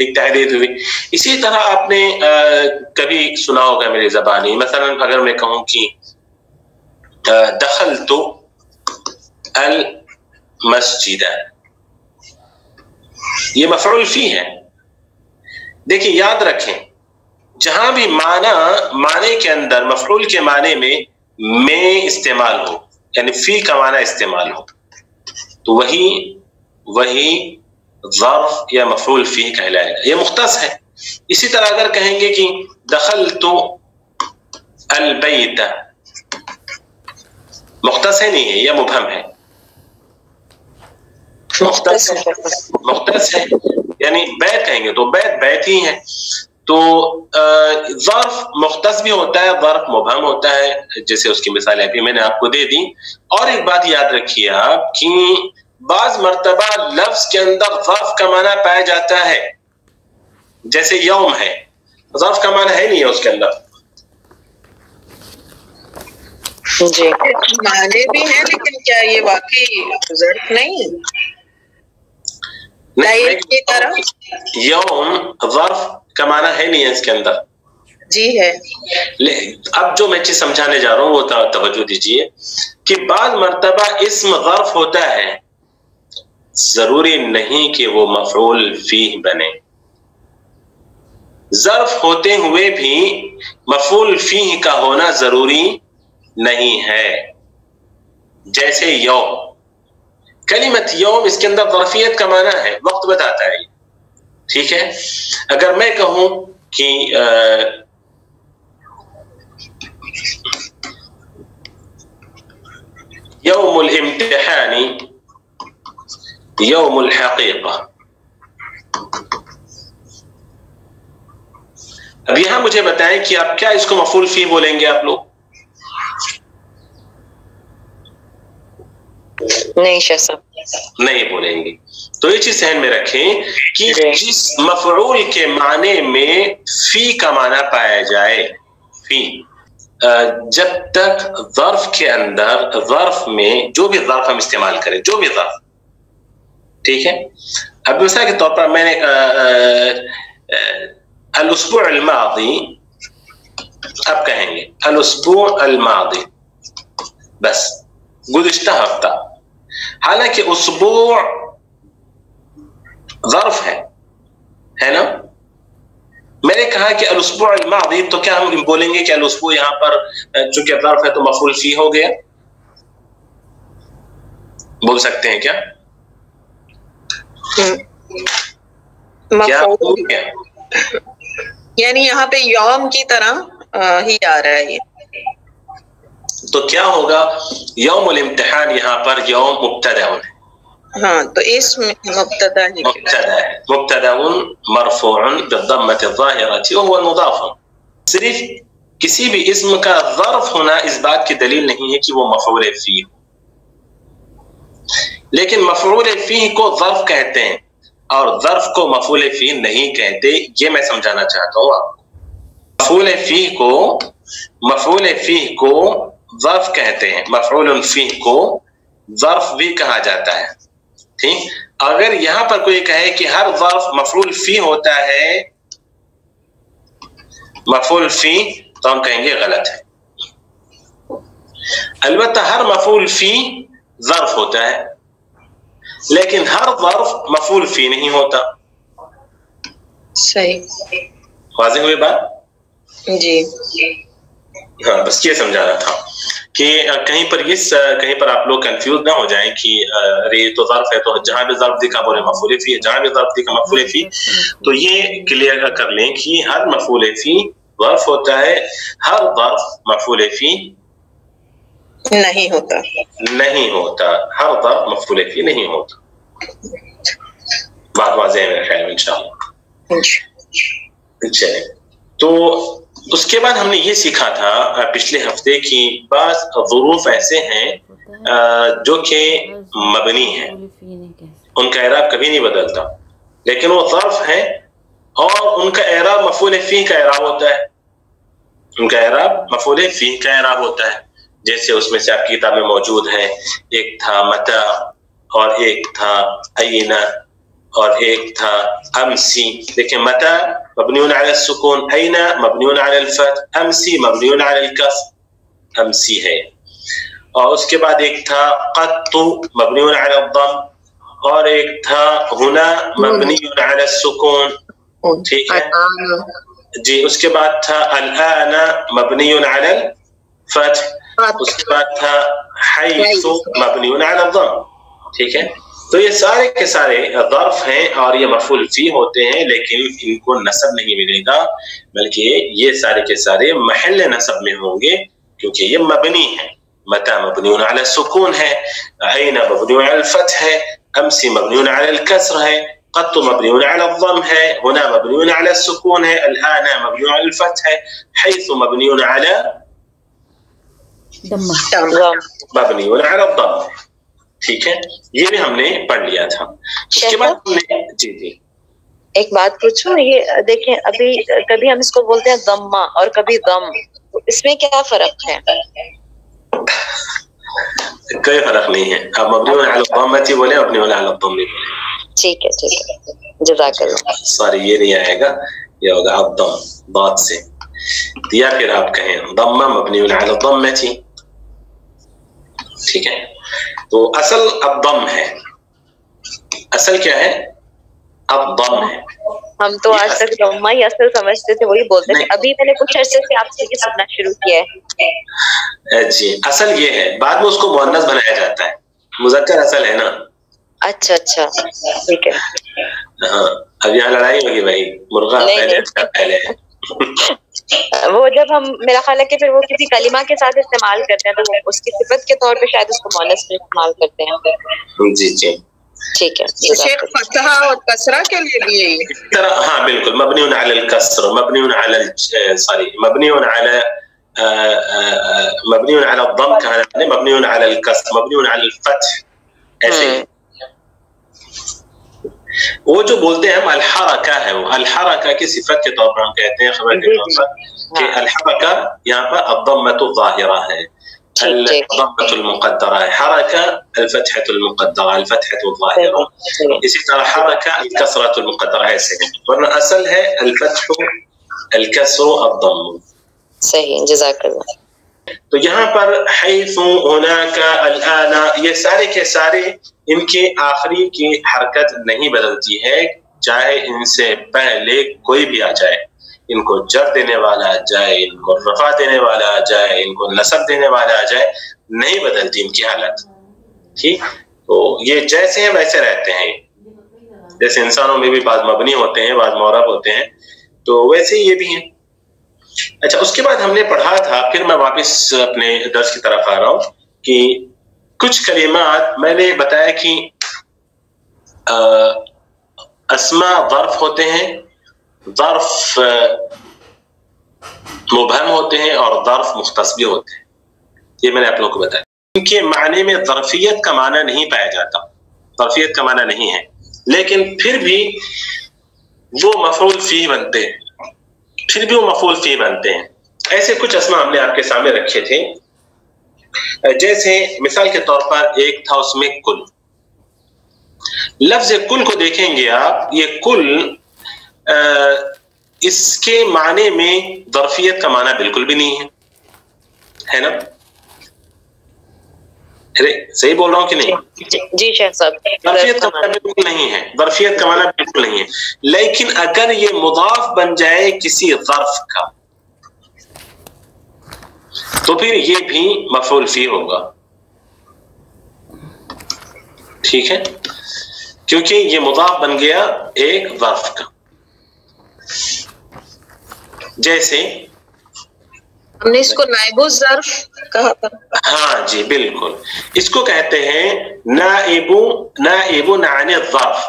ایک تحریر ہوئی. اسی طرح آپ نے کبھی سنا ہوگا میری زبانی، مثلا اگر میں کہوں کہ دخلت المسجد، یہ مفعول فی ہے. دیکھیں یاد رکھیں، جہاں بھی معنی کے اندر مفعول کے معنی میں استعمال ہو، یعنی فی کا معنی استعمال ہو، تو وہی ظرف یا مفعول فی کہلائے گا، یہ مختص ہے. اسی طرح اگر کہیں گے کہ دخلت البیت، مختص ہے نہیں ہے، یہ مبہم ہے. مختص ہے یعنی بیت کہیں گے تو بیت ہی ہے. تو ظرف مختص بھی ہوتا ہے، ظرف مبہم ہوتا ہے، جیسے اس کی مثال ابھی میں نے آپ کو دے دی. اور ایک بات یاد رکھیے آپ کہ بعض مرتبہ لفظ کے اندر ظرف کا معنی پایا جاتا ہے، جیسے یوم ہے، ظرف کا معنی ہے نہیں ہے اس کے اندر. جی معنی بھی ہیں، لیکن کیا یہ واقعی ظرف نہیں؟ یوم ظرف کا معنی ہے نہیں ہے اس کے اندر. جی ہے. اب جو میں چیز سمجھانے جا رہا ہوں وہ توجہ دیجیے کہ بعض مرتبہ اسم ظرف ہوتا ہے، ضروری نہیں کہ وہ مفعول فیہ بنے. ظرف ہوتے ہوئے بھی مفعول فیہ کا ہونا ضروری نہیں ہے. جیسے یوم، کلمت یوم اس کے اندر ظرفیت کا معنی ہے، وقت بتاتا ہے. ٹھیک ہے، اگر میں کہوں کہ یوم الامتحان یوم الحقیقہ، اب یہاں مجھے بتائیں کہ آپ کیا اس کو مفعول فی بولیں گے؟ آپ لوگ نہیں بولیں گے. تو یہ چیز ذہن میں رکھیں کہ جس مفعول کے معنی میں فی کا معنی پایا جائے، فی، جب تک ظرف کے اندر، ظرف میں جو بھی ظرف ہم استعمال کریں، جو بھی ظرف، ٹھیک ہے. اب مثال کے طور پر میں نے الاسبوع الماضی، اب کہیں گے الاسبوع الماضی، بس گزشتہ ہفتہ. حالانکہ اسبوع ظرف ہے نا. میں نے کہا کہ الاسبوع الماضی، تو کیا ہم بولیں گے کہ الاسبوع یہاں پر چونکہ ظرف ہے تو مفعول فی ہو گیا؟ بول سکتے ہیں کیا؟ کیا ہو گیا؟ یعنی یہاں پہ یوم کی طرح ہی آ رہا ہے. تو کیا ہوگا؟ یوم الامتحان یہاں پر یوم مبتدا ہے. ہاں تو اسم مبتدا ہے، مبتدا مرفوع بالضمة الظاهرة وهو مضاف. صرف کسی بھی اسم کا ظرف ہونا اس بات کی دلیل نہیں ہے کہ وہ مفعول فی ہو، لیکن مفعول فی کو ظرف کہتے ہیں اور ظرف کو مفعول فی نہیں کہتے. یہ میں سمجھانا چاہتا ہوں آپ. مفعول فی کو ظرف کہتے ہیں، مفعول فی کو ظرف بھی کہا جاتا ہے. ٹھیک، اگر یہاں پر کوئی کہے کہ ہر ظرف مفعول فی ہوتا ہے، مفعول فی، تو ہم کہیں گے غلط ہے. البتہ ہر مفعول فی ظرف ہوتا ہے، لیکن ہر ظرف مفعول فی نہیں ہوتا. صحیح، واضح ہوئی بات؟ جی ہاں، بس یہ سمجھانا تھا کہ کہیں پر آپ لوگ کنفیوز نہ ہو جائیں کہ ارے یہ تو ظرف ہے، تو جہاں بھی ظرف دکھا بولے مفعول فی، جہاں بھی ظرف دکھا مفعول فی. تو یہ کلیئر کر لیں کہ ہر مفعول فی ظرف ہوتا ہے، ہر ظرف مفعول فی نہیں ہوتا، ہر ظرف مفعول فی نہیں ہوتا. بات واضح ہے میرے خیال میں انشاءاللہ. چلیں، تو اس کے بعد ہم نے یہ سیکھا تھا پچھلے ہفتے کی بعض ظروف ایسے ہیں جو کہ مبنی ہیں، ان کا اعراب کبھی نہیں بدلتا، لیکن وہ ظرف ہیں اور ان کا اعراب مفعول فی کا اعراب ہوتا ہے. ان کا اعراب مفعول فی کا اعراب ہوتا ہے. جیسے اس میں سے آپ کی کتاب میں موجود ہے، ایک تھا متا اور ایک تھا اینا. اور ایک تھا امسی. دیکھیں متا مبنی علی السکون, این مبنی علی الفتح, امسی مبنی علی الکسر, امسی ہے. اور اس کے بعد ایک تھا قط مبنی علی الضم, اور ایک تھا ہنا مبنی علی السکون. ٹھیک ہے جی. اس کے بعد تھا الآن مبنی علی الفتح, اس کے بعد تھا حیث مبنی علی الضم. ٹھیک ہے. تو یہ سارے کے سارے ظرف ہیں اور یہ مفعول فی ہوتے ہیں, لیکن ان کو نصب نہیں ملے گا, بلکہ یہ سارے کے سارے محل نصب میں ہوں گے, کیونکہ یہ مبنی ہے. متا مبنی علی السکون ہے, عین مبنی علی الفتح ہے, امسی مبنی علی الکسر ہے, قط مبنی علی الضم ہے, هنا مبنی علی السکون ہے, الآن مبنی علی الفتح ہے, حیث مبنی علی مبنی علی الضم. ٹھیک ہے, یہ بھی ہم نے پڑھ لیا تھا. اس کے بعد ہم نے جی جی ایک بات پوچھوں, یہ دیکھیں ابھی کبھی ہم اس کو بولتے ہیں ضمہ اور کبھی ضم, اس میں کیا فرق ہے؟ کوئی فرق نہیں ہے. آپ مبنی علی الضمہ بولے, مبنی علی الضم نہیں بولے. ٹھیک ہے ٹھیک ہے, جزاک اللہ. سوری یہ نہیں آئے گا, یہ ہوگا الضم ضاد سے, یا پھر آپ کہیں ضمہ مبنی علی الضمہ. ٹھیک ہے. تو اصل الضم ہے. اصل کیا ہے؟ الضم ہے. ہم تو آج تک ضمہ ہی اصل سمجھتے تھے, وہی بولتے تھے. ابھی میں نے کچھ عرصے سے آپ سے یہ سننا شروع کیا ہے. جی اصل یہ ہے, بعد میں اس کو مؤنث بنایا جاتا ہے, مذکر اصل ہے نا. اچھا اچھا ٹھیک ہے. ہاں اب یہاں لڑائی ہوگی بھائی, مرغا پہلے وہ جب ہم میرا خیال ہے کہ پھر وہ کسی کلمہ کے ساتھ استعمال کرتے ہیں تو اس کی صفت کے طور پہ شاید اس کو مؤنث میں استعمال کرتے ہیں. جی جی ٹھیک ہے. شیخ فتحہ اور کسرہ کے لیے بھی ہے اس طرح. ہاں بالکل, مبنی علی الکسر, مبنی علی سوری مبنی علی مبنی علی الضم, کہا مبنی علی الکسر, مبنی علی الفتح, ایسے. وہ جو بولتے ہیں ہم الحرکہ ہے, وہ الحرکہ کی صفت کے طور پر ہم کہتے ہیں, خبر کے طور پر, کہ الحرکہ یہاں پر الضمۃ الظاہرہ ہے, الضمۃ المقدرہ ہے, حرکہ الفتحۃ المقدرہ, الفتحۃ الظاہرہ. اسی طرح حرکہ الکسرۃ المقدرہ, ایسے ہے, ورنہ اصل ہے الفتح الکسر الضم. صحیح, جزاک اللہ. تو یہاں پر حیث, ہناک, الآن, یہ سارے کے سارے ان کے آخری کی حرکت نہیں بدلتی ہے, چاہے ان سے پہلے کوئی بھی آ جائے, ان کو جر دینے والا آ جائے, ان کو رفع دینے والا آ جائے, ان کو نصب دینے والا آ جائے, نہیں بدلتی ان کی حالت. ٹھیک, تو یہ جیسے ہیں ویسے رہتے ہیں. جیسے انسانوں میں بھی بعض مبنی ہوتے ہیں, بعض معرب ہوتے ہیں, تو ویسے یہ بھی ہیں. اچھا, اس کے بعد ہم نے پڑھا تھا, پھر میں واپس اپنے درس کی طرف آ رہا ہوں, کہ کچھ کلمات میں نے بتایا کہ اسماء ظرف ہوتے ہیں, ظرف مبہم ہوتے ہیں, اور ظرف مختص بھی ہوتے ہیں. یہ میں نے آپ لوگوں کو بتایا. ان کے معنی میں ظرفیت کا معنی نہیں پایا جاتا, ظرفیت کا معنی نہیں ہے, لیکن پھر بھی وہ مفعول فیہ بنتے ہیں, پھر بھی وہ مفعول فیہ بنتے ہیں. ایسے کچھ اسماء ہم نے آپ کے سامنے رکھے تھے. جیسے مثال کے طور پر ایک تھا اس میں کل. لفظ کل کو دیکھیں گے آپ, یہ کل اس کے معنی میں ظرفیت کا معنی بالکل بھی نہیں ہے نا. ارے صحیح بول رہا ہوں کہ نہیں؟ جی شیخ صاحب, ظرفیت کا معنی بالکل نہیں ہے, ظرفیت کا معنی بالکل نہیں ہے. لیکن اگر یہ مضاف بن جائے کسی ظرف کا تو پھر یہ بھی مفعول فی ہوگا. ٹھیک ہے, کیونکہ یہ مضاف بن گیا ایک ظرف کا. جیسے ہم نے اس کو نائب الظرف کہا تھا. ہاں جی بالکل, اس کو کہتے ہیں نائب عن الظرف.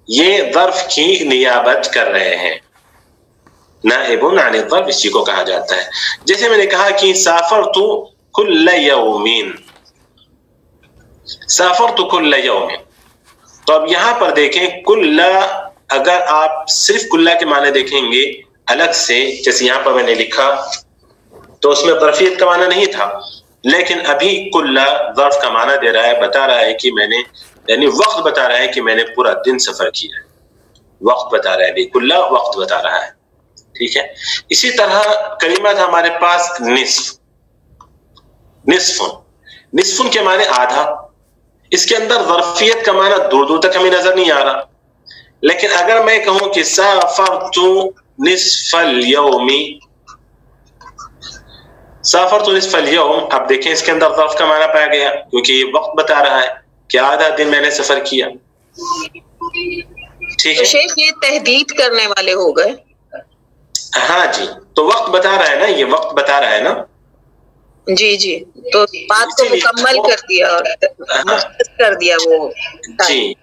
یہ ظرف کی نیابت کر رہے ہیں. نائب عن الظرف اسی کو کہا جاتا ہے. جیسے میں نے کہا کہ سافرت کل یوم, سافرت کل یوم. تو اب یہاں پر دیکھیں کل, اگر آپ صرف کل کے معنی دیکھیں گے الگ سے, جیسے یہاں پر میں نے لکھا, تو اس میں ظرفیت کا معنی نہیں تھا. لیکن ابھی کلا ظرف کا معنی دے رہا ہے، بتا رہا ہے کہ میں نے، یعنی وقت بتا رہا ہے کہ میں نے پورا دن سفر کیا ہے، وقت بتا رہا ہے، ابھی کلا وقت بتا رہا ہے. ٹھیک ہے. اسی طرح کلمہ تھا ہمارے پاس نصف. نصف کے معنی آدھا. اس کے اندر ظرفیت کا معنی دور دور تک ہمیں نظر نہیں آ رہا. لیکن اگر میں کہوں کہ سافرت نصف اليوم، سافرت نصف اليوم، اب دیکھیں اس کے اندر ظرف کا معنی پایا گیا کیونکہ یہ وقت بتا رہا ہے کہ آدھا دن میں نے سفر کیا. ٹھیک ہے. شیخ یہ تحدید کرنے والے ہو گئے. ہاں جی، تو وقت بتا رہا ہے نا، یہ وقت بتا رہا ہے نا. جی جی، تو بات کو مکمل کر دیا اور مختص کر دیا وہ. جی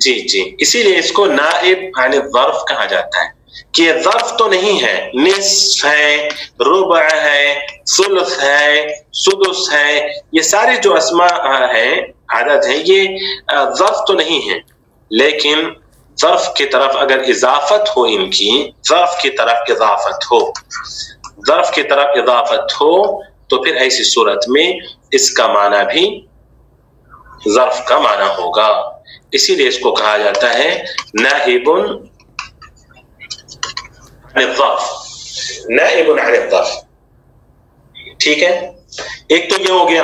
جی جی، اسی لیے اس کو نائب عن الظرف کہا جاتا ہے کہ یہ ظرف تو نہیں ہے، نصف ہے، ربع ہے، ثلث ہے، سدس ہے، یہ سارے جو اسماء ہیں، عدد ہیں، یہ ظرف تو نہیں ہے. لیکن ظرف کی طرف اگر اضافت ہو، ان کی ظرف کی طرف اضافت ہو، ظرف کی طرف اضافت ہو، تو پھر ایسی صورت میں اس کا معنی بھی ظرف کا معنی ہوگا. اسی لیے اس کو کہا جاتا ہے نائب عن الظرف، نائب عن الظرف. ٹھیک ہے. ایک تو یہ ہو گیا،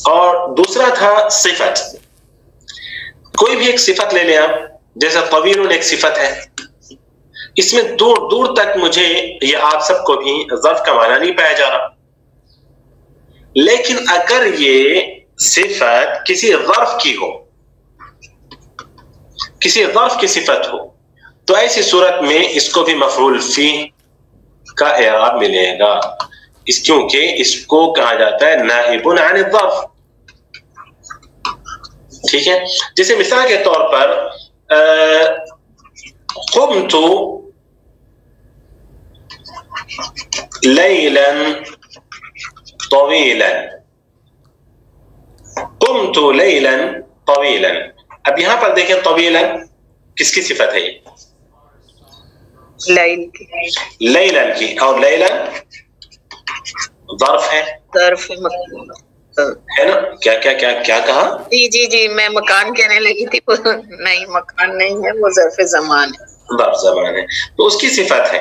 اور دوسرا تھا صفت. کوئی بھی ایک صفت لے لیں آپ، جیسے طویل ایک صفت ہے، اس میں دور دور تک مجھے یہ آپ سب کو بھی ظرف کا معنی نہیں پایا جا رہا. لیکن اگر یہ صفت کسی ظرف کی ہو، کسی ظرف کی صفت ہو، تو ایسی صورت میں اس کو بھی مفعول فی کا اعراب ملے گا، کیونکہ اس کو کہا جاتا ہے نائب عن الظرف. ٹھیک ہے. جیسے مثال کے طور پر قمت لیلا طویلا، قمت لیلا طویلا. اب یہاں پر دیکھیں طویلا کس کی صفت ہے؟ لیلا کی، اور لیلا ظرف ہے، ظرف ہے نا. کیا کیا کیا کیا کہا؟ جی جی جی، میں مکان کہنے لگی تھی. نہیں، مکان نہیں ہے، وہ ظرف زمان ہے، ظرف زمان ہے، تو اس کی صفت ہے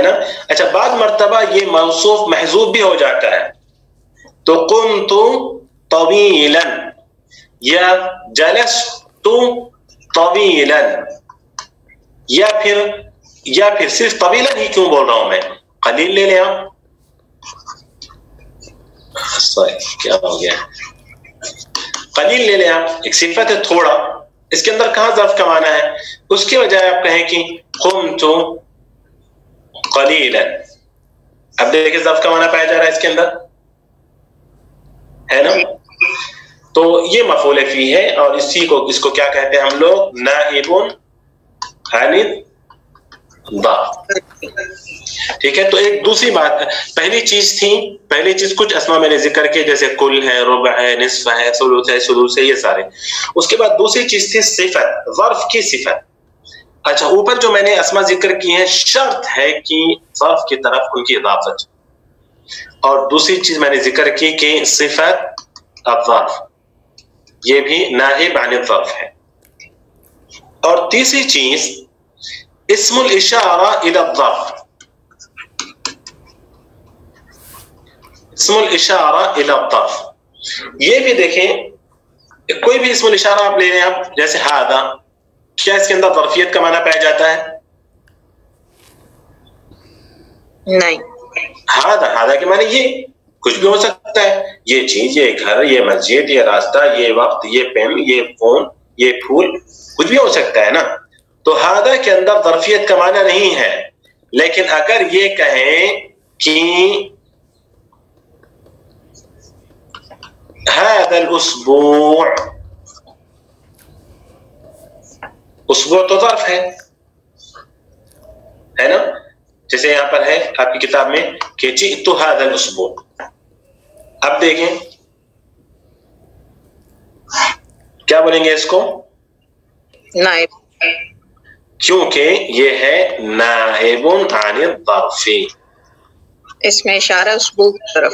نا. اچھا، بعض مرتبہ یہ موصوف محذوف بھی ہو جاتا ہے، تو قمت طویلا یا جلست طویلا، یا پھر صرف طویلا ہی کیوں بول رہا ہوں میں، قلیل لے لیں آپ. کیا ہو گیا؟ قلیل لے لیں آپ، ایک صفت ہے تھوڑا، اس کے اندر کہاں ظرف کا معنی ہے؟ اس کے بجائے آپ کہیں کہ قمت قلیلا. اب دیکھیں ظرف کا معنی پایا جا رہا ہے اس کے اندر، ہے نا. تو یہ مفعول فی ہے، اور اس کو کیا کہتے ہیں ہم لوگ؟ نائب عن الظرف. ٹھیک ہے. تو ایک دوسری بات، پہلی چیز کچھ اسما میں نے ذکر کی، جیسے کل ہے، ربع ہے، نصف ہے، ثلث ہے، سدس ہے، یہ سارے. اس کے بعد دوسری چیز تھی صفت، ظرف کی صفت. اچھا، اوپر جو میں نے اسما ذکر کی ہیں، شرط ہے کہ ظرف کی طرف ان کی اضافت. اور دوسری چیز میں نے ذکر کی کہ صفت الظرف، یہ بھی نائب عن الظرف ہے. اور تیسری چیز اسم الاشارہ الی الظرف، اسم الاشارہ الی الظرف. یہ بھی دیکھیں، کوئی بھی اسم الاشارہ آپ لے لیں آپ، جیسے ھذا، کیا اس کے اندر ظرفیت کا معنی پایا جاتا ہے؟ نہیں. ھذا کے معنی یہ کچھ بھی ہو سکتا ہے، یہ چیز، یہ گھر، یہ مسجد، یہ راستہ، یہ وقت، یہ پین، یہ فون، یہ پھول، کچھ بھی ہو سکتا ہے نا. تو ھذا کے اندر ظرفیت کا معنی نہیں ہے. لیکن اگر یہ کہیں کہ ھذا الاسبوع، اسبوع تو ظرف ہے نا. جیسے یہاں پر ہے آپ کی کتاب میں کہ جئت ھذا الاسبوع. اب دیکھیں کیا بولیں گے اس کو؟ نائب، کیونکہ یہ ہے نائب عن الظرف، اس میں اشارہ اسبوع کی طرف.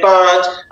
5,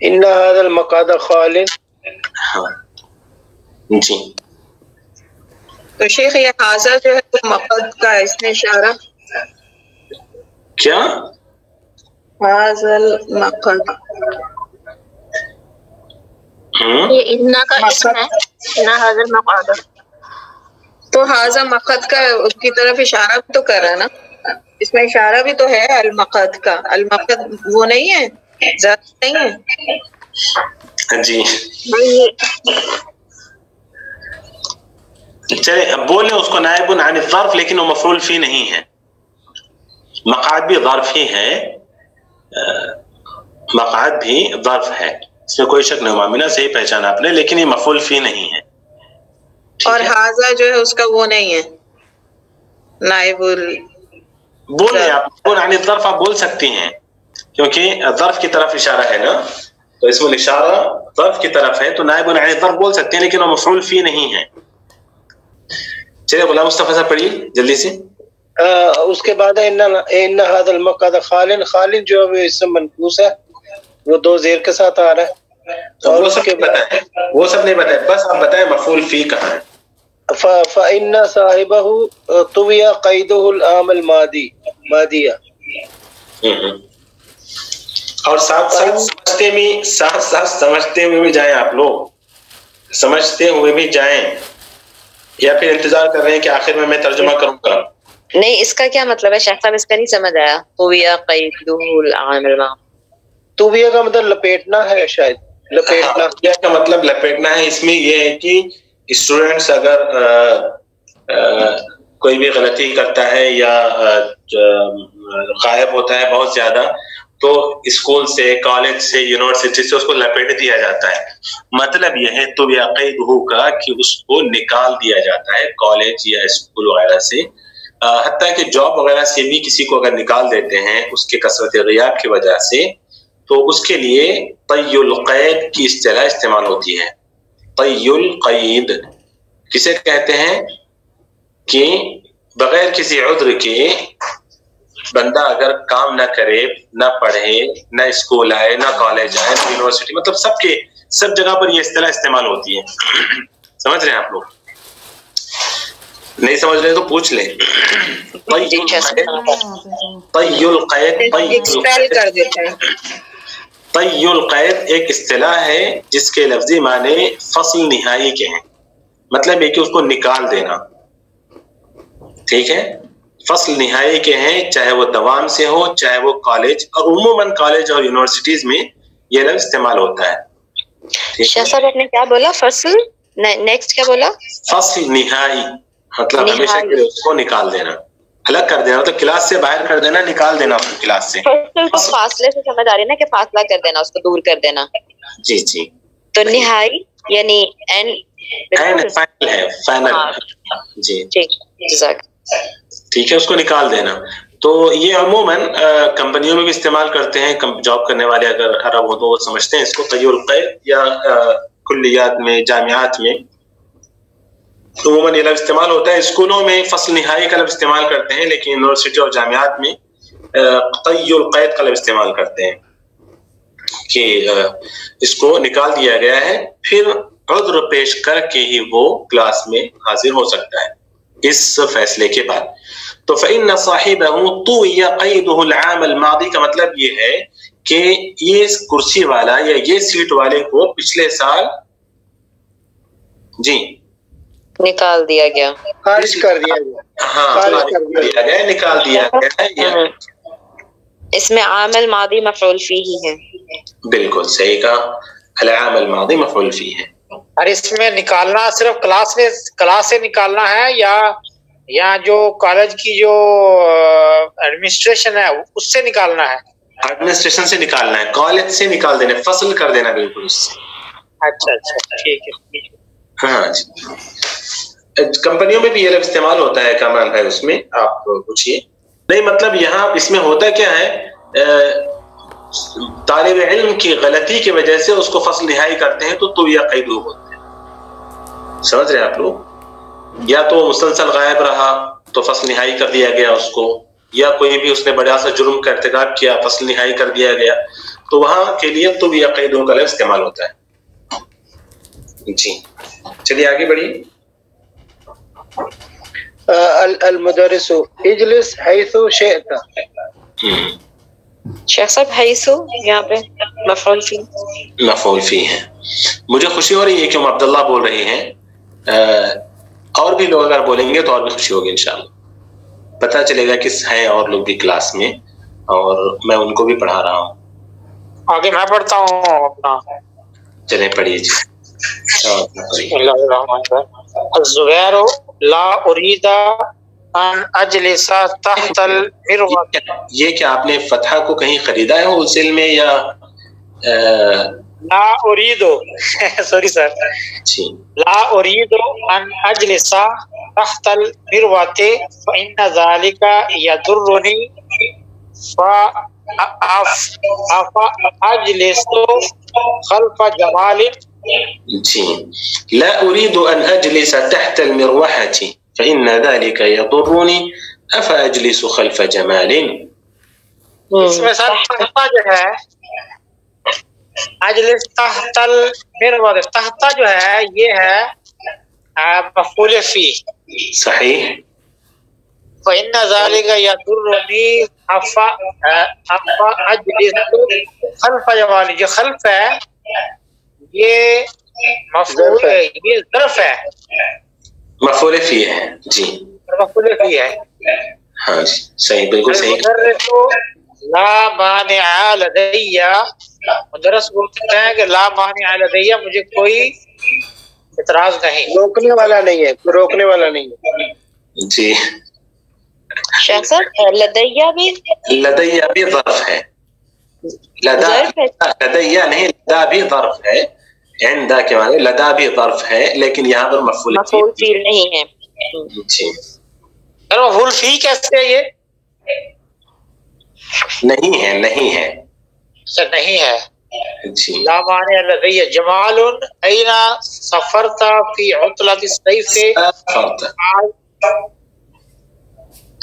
ان هذا المقعد خال. جی تو شیخ یہ حاضر جو ہے تو مقد کا اس میں اشارہ کیا حاضر مقد یہ اتنا کا اسم ہے نہ حاضر مقعد. تو حاضر مقد کا اس کی طرف اشارہ بھی تو کر رہا نا, اس میں اشارہ بھی تو ہے المقد کا. المقد وہ نہیں ہے, ذات نہیں ہے. جی چلے اب بولیں اس کو نائب عن الظرف, لیکن وہ مفعول فی نہیں ہے. مقعد بھی ظرف ہی ہے, مقعد بھی ظرف ہے, اس میں کوئی شک نہیں. مامنہ صحیح پہچانا آپ نے, لیکن یہ مفعول فی نہیں ہے. اور حاضر جو ہے اس کا وہ نہیں ہے نائب بولیں آپ عن الظرف آپ بول سکتی ہیں, کیونکہ ظرف کی طرف اشارہ ہے نا, تو اس میں اشارہ ظرف کی طرف ہے, تو نائب عن الظرف بول سکتے ہیں, لیکن وہ مفعول فی نہیں ہے. چلیے غلام مصطفیٰ صاحب پڑھیے جلدی سے. اس کے بعد ان هذا المقعد خال. خال جو ہے اسم منقوص ہے, وہ دو زیر کے ساتھ آ رہا ہے. اور وہ سب نہیں بتائے, بس آپ بتائیں مفعول فی کہاں ہے. فإن صاحبه طوي قيده العام الماضية. اور ساتھ سمجھتے ہوئے بھی جائیں آپ لوگ, سمجھتے ہوئے بھی جائیں, یا پھر انتظار کر رہے ہیں کہ آخر میں ترجمہ کروں گا. نہیں, اس کا کیا مطلب ہے شیخ صاحب, اس کا نہیں سمجھ آیا. طوي قيده العام الماضي, طویہ کا مطلب لپیٹنا ہے شاید. لپیٹنا کا مطلب لپیٹنا ہے. اس میں یہ ہے کہ اسٹوڈینٹس اگر کوئی بھی غلطی کرتا ہے یا غائب ہوتا ہے بہت زیادہ, تو اسکول سے, کالج سے, یونیورسٹی سے اس کو لپیٹ دیا جاتا ہے. مطلب یہ ہے تو یقیدہ کا کہ اس کو نکال دیا جاتا ہے کالج یا اسکول وغیرہ سے. حتیٰ کہ جاب وغیرہ سے بھی کسی کو اگر نکال دیتے ہیں اس کے کثرت غیاب کی وجہ سے, تو اس کے لیے طی القید کی اصطلاح استعمال ہوتی ہے. طی القید کسے کہتے ہیں کہ بغیر کسی عذر کے بندہ اگر کام نہ کرے, نہ پڑھے, نہ اسکول آئے, نہ کالج آئے, نہ یونیورسٹی, مطلب سب جگہ پر یہ اصطلاح استعمال ہوتی ہے. سمجھ رہے ہیں آپ لوگ؟ نہیں سمجھ رہے تو پوچھ لیں. طی القید ایک اصطلاح ہے جس کے لفظی معنی فصل نہائی کے ہیں. مطلب ہے کہ اس کو نکال دینا, ٹھیک ہے, فصل نہائی کے ہیں, چاہے وہ دوام سے ہو چاہے وہ کالج, اور عموماً کالج اور یونیورسٹیز میں یہ لفظ استعمال ہوتا ہے. شاہ صاحب آپ نے کیا بولا؟ فصل, نیکسٹ کیا بولا؟ فصل نہائی مطلب ہمیشہ کے لیے اس کو نکال دینا, الگ کر دینا, مطلب کلاس سے باہر کر دینا, نکال دینا کلاس سے. فاصلے سے سمجھ آ رہی ہے نا کہ فاصلہ کر دینا, اس کو دور کر دینا. جی جی. تو نہائی یعنی فائنل ہے, فائنل. جی ٹھیک ہے, اس کو نکال دینا. تو یہ عموماً کمپنیوں میں بھی استعمال کرتے ہیں, جاب کرنے والے اگر عرب ہو تو وہ سمجھتے ہیں اس کو طی القید, یا کلیات میں, جامعات میں عموماً یہ لفظ استعمال ہوتا ہے. اسکولوں میں فصل نہائی کا لفظ استعمال کرتے ہیں, لیکن یونیورسٹی اور جامعات میں طی القید کا لفظ استعمال کرتے ہیں کہ اس کو نکال دیا گیا ہے, پھر عذر پیش کر کے ہی وہ کلاس میں حاضر ہو سکتا ہے اس فیصلے کے بعد. تو فإن صاحبہ طوی قیدہ العام الماضی کا مطلب یہ ہے کہ یہ کرسی والا یا یہ سیٹ والے کو پچھلے سال جی نکال دیا گیا, خارج کر دیا گیا. ہاں نکال دیا گیا. اس میں عامل ماضی مفعول فی ہی ہے. بالکل صحیح کہا, العام الماضی مفعول فی ہے. اور اس میں نکالنا صرف کلاس سے نکالنا ہے یا جو کالج کی جو ایڈمنسٹریشن ہے اس سے نکالنا ہے؟ ایڈمنسٹریشن سے نکالنا ہے, کالج سے نکال دینا, فصل کر دینا بالکل اس سے. اچھا ٹھیک ہے. ہاں جی, کمپنیوں میں بھی یہ لفظ استعمال ہوتا ہے کامران بھائی, اس میں آپ پوچھیے. نہیں مطلب یہاں اس میں ہوتا کیا ہے, طالب علم کی غلطی کی وجہ سے اس کو فصل نہائی کرتے ہیں تو یا قیدہ ہوتے ہیں. سمجھ رہے ہیں آپ لوگ؟ یا تو مسلسل غائب رہا تو فصل نہائی کر دیا گیا اس کو, یا کوئی بھی اس نے بڑا سا جرم کا ارتکاب کیا, فصل نہائی کر دیا گیا. تو وہاں کے لیے طب یا قیدوں کا لفظ استعمال ہوتا ہے. جی چلیے آگے بڑھیے. المدرس اجلس حیث شئت. شیخ صاحب حیث یہاں پہ مفعول فی ہے. مجھے خوشی ہو رہی ہے کہ ہم عبداللہ بول رہے ہیں. اور بھی لوگ اگر بولیں گے تو اور بھی خوشی ہوگی انشاءاللہ. پتہ چلے گا کہ ہیں اور لوگ بھی کلاس میں اور میں ان کو بھی پڑھا رہا ہوں. آگے میں پڑھتا ہوں اپنا. چلیں پڑھیے جی. الزبیر لا اريد ان اجلس تحت المروۃ. یہ کیا آپ نے فتحہ کو کہیں خریدا ہے ہول سیل میں یا لا اريد سوری سر لا اريد ان اجلس تحت المروۃ فان ذلك يضرني فاجلس خلف جمال. جی لا اريد ان اجلس تحت المروحة فان ذلك يضرني افاجلس خلف جمال. اس میں سر تحت جو ہے اجلس تحت المروۃ، تحت جو ہے یہ ہے مفعول فی. صحیح. فإن ذلك يضرني أجلس خلف جمال. جو خلف ہے یہ مفعول ہے، یہ ظرف ہے، مفعول فی ہے. جی مفعول فی ہے. ہاں جی صحیح بالکل صحیح. لا مانع لدی، مدرس بولتے ہیں کہ لا مانع لدی، مجھے کوئی اعتراض نہیں، روکنے والا نہیں ہے، روکنے والا نہیں ہے. جی شیخ صاحب لدیہ بھی ظرف ہے. لدیا نہیں، لدا بھی ظرف ہے. عند کے معنی لدا بھی ظرف ہے لیکن یہاں پر مفعول فی نہیں ہے. جی مفعول فی کیسے ہے؟ یہ نہیں ہے نہیں ہے نہیں ہے. جی لا مانع لدی. جمال این سفرت فی عطلۃ الصیف.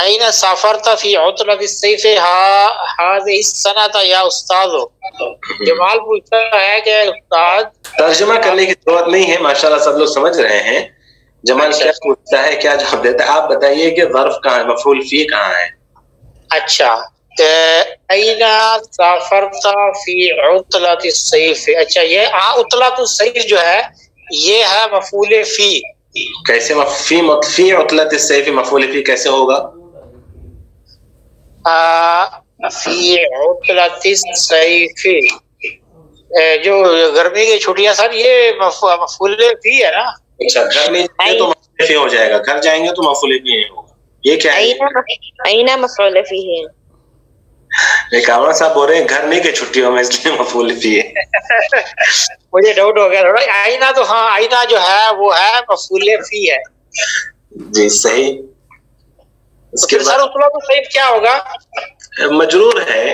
این سافرت فی عطلۃ الصیف هذه السنة یا استاذ. جمال پوچھتا ہے کہ استاد. ترجمہ کرنے کی ضرورت نہیں ہے، ماشاءاللہ سب لوگ سمجھ رہے ہیں. جمال کیا پوچھتا ہے، کیا جواب دیتا ہے. آپ بتائیے کہ ظرف کہاں ہے، مفعول فی کہاں ہے. اچھا این سافرت فی عطلۃ الصیف. اچھا یہ عطلۃ الصیف جو ہے یہ ہے مفعول فی. کیسے فی عطلۃ الصیف مفعول فی کیسے ہوگا؟ فی عطلۃ الصیف جو گرمی کی چھٹیاں سر یہ مفعول فی ہے نا. اچھا گھر میں تو مفعول فی ہو جائے گا، گھر جائیں گے تو مفعول فی نہیں ہوگا. یہ کیا ہے؟ اینا مفعول فی ہے. کامران صاحب بول رہے ہیں گھر نہیں کہ چھٹیوں میں، اس لیے مفعول فی ہے. مجھے ڈاؤٹ ہو گیا تھوڑا. آئینہ تو ہاں آئینہ جو ہے وہ ہے مفعول فی ہے. جی صحیح. اس کے سر عطلۃ الصیف کیا ہوگا؟ مجرور ہے،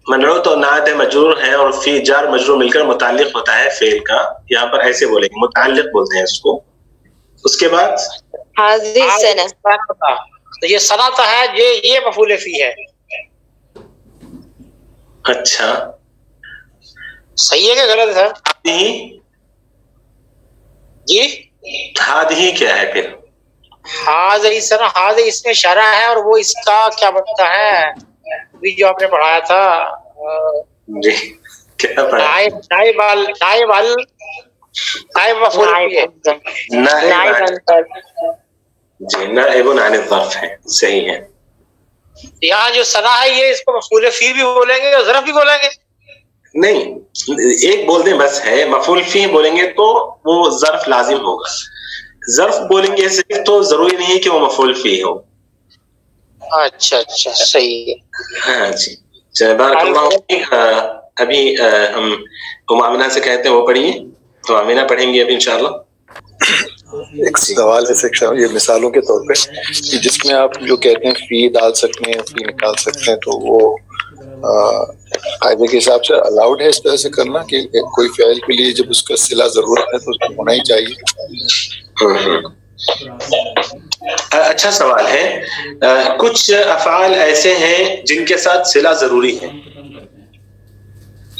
منعوت اور نعت مجرور ہے اور فی جار مجرور مل کر متعلق ہوتا ہے فعل کا. یہاں پر ایسے بولیں گے، متعلق بولتے ہیں اس کو. اس کے بعد حاضر سنہ، تو یہ صنعت ہے، یہ مفعول فی ہے. اچھا صحیح ہے کہ غلط ہے سر؟ جی ہادھی کیا ہے پھر؟ حاضر سنہ، حاضر اس میں شرع ہے اور وہ اس کا کیا بنتا ہے بھی جو آپ نے پڑھایا تھا. جی کیا پڑھایا؟ نائب مفعول فی ہے. جی نائب عن الظرف ہے. صحیح ہے. یہاں جو ثنا ہے یہ اس کو مفعول فی بھی بولیں گے اور ظرف بھی بولیں گے؟ نہیں ایک بول دیں بس ہے. مفعول فی بولیں گے تو وہ ظرف لازم ہوگا. ظرف بولیں گے صرف تو ضروری نہیں کہ وہ مفعول فی ہو. اچھا اچھا صحیح ہے. ہاں جی بارک اللہ فیک. ابھی ہم آمنہ سے کہتے ہیں وہ پڑھیے تو آمنہ پڑھیں گے ابھی انشاءاللہ. ایک سوال ہے شیخ صاحب، یہ مثالوں کے طور پہ کہ جس میں آپ جو کہتے ہیں فی ڈال سکتے ہیں، فی نکال سکتے ہیں، تو وہ قاعدے کے حساب سے الاؤڈ ہے اس طرح سے کرنا کہ کوئی فعل کے لیے جب اس کا صلہ ضرورت ہے تو اس کو ہونا ہی چاہیے. اچھا سوال ہے. کچھ افعال ایسے ہیں جن کے ساتھ صلہ ضروری ہے